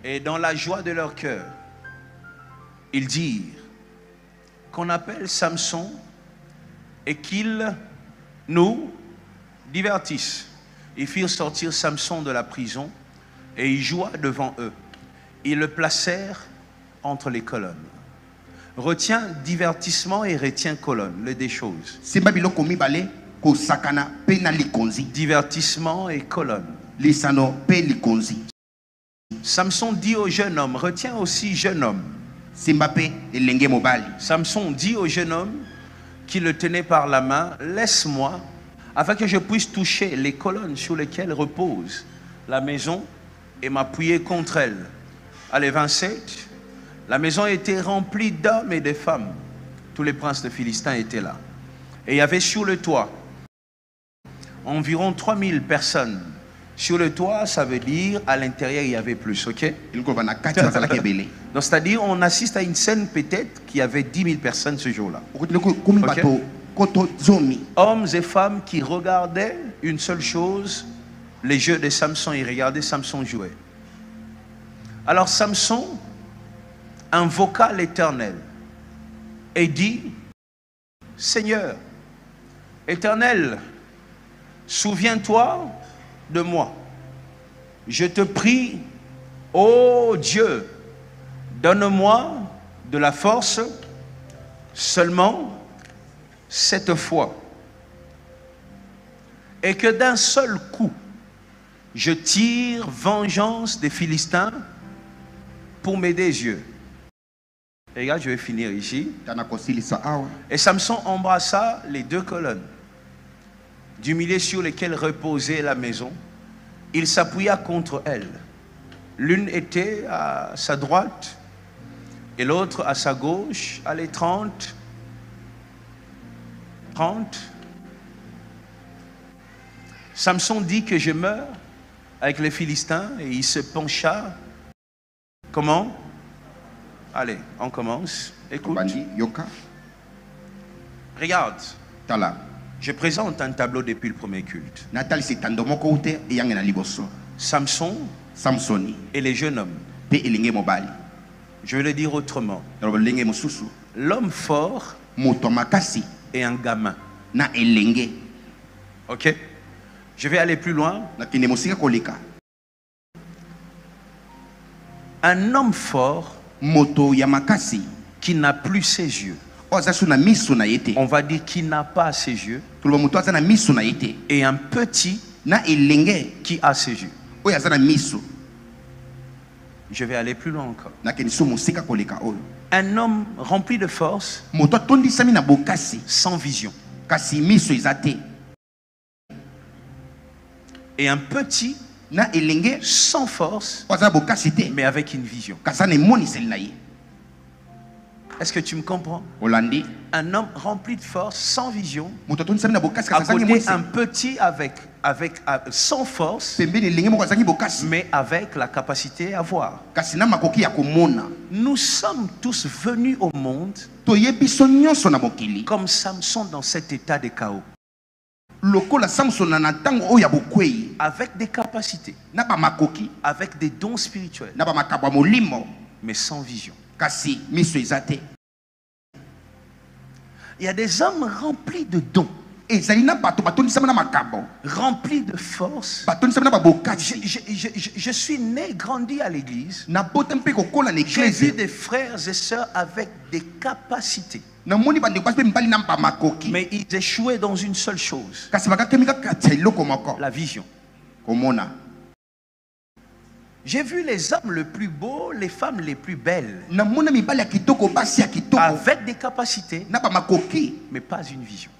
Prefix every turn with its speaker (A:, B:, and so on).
A: Et dans la joie de leur cœur, ils dirent qu'on appelle Samson et qu'il nous divertisse. Ils firent sortir Samson de la prison et il joua devant eux. Ils le placèrent entre les colonnes. Retiens divertissement et retiens colonne, les deux choses. Divertissement et colonne. Samson dit au jeune homme, retiens aussi jeune homme. Samson dit au jeune homme qui le tenait par la main, laisse-moi afin que je puisse toucher les colonnes sur lesquelles repose la maison et m'appuyer contre elles. Allez, 27. La maison était remplie d'hommes et de femmes. Tous les princes de Philistins étaient là. Et il y avait sur le toit environ 3000 personnes. Sur le toit, ça veut dire à l'intérieur, il y avait plus, ok? Donc, c'est-à-dire, on assiste à une scène peut-être qu'il y avait 10 000 personnes ce jour-là. Okay? Hommes et femmes qui regardaient une seule chose, les jeux de Samson. Ils regardaient Samson jouer. Alors, Samson invoqua l'Éternel et dit, Seigneur, Éternel, souviens-toi de moi. Je te prie, ô Dieu, donne-moi de la force seulement cette fois. Et que d'un seul coup, je tire vengeance des Philistins pour mes deux yeux. Et regarde, je vais finir ici. Et Samson embrassa les deux colonnes du milieu sur lesquelles reposait la maison. Il s'appuya contre elles. L'une était à sa droite et l'autre à sa gauche. Allez, 30. Samson dit que je meurs avec les Philistins et il se pencha. Comment? Allez, on commence. Écoute. Regarde. Je présente un tableau depuis le premier culte. Samson et les jeunes hommes. Je vais le dire autrement. L'homme fort et un gamin. Ok? Je vais aller plus loin. Un homme fort qui n'a plus ses yeux. On va dire qu'il n'a pas ses yeux. Et un petit qui a ses yeux. Je vais aller plus loin encore. Un homme rempli de force, sans vision. Et un petit sans force, mais avec une vision. Est-ce que tu me comprends? Un homme rempli de force, sans vision, à côté un petit sans force, mais avec la capacité à voir. Nous sommes tous venus au monde comme Samson dans cet état de chaos. Avec des capacités, avec des dons spirituels, mais sans vision. Il y a des hommes remplis de dons, remplis de force. Je suis né, grandi à l'église. J'ai vu des frères et sœurs avec des capacités, mais ils échouaient dans une seule chose, la vision. J'ai vu les hommes les plus beaux, les femmes les plus belles, avec des capacités, mais pas une vision.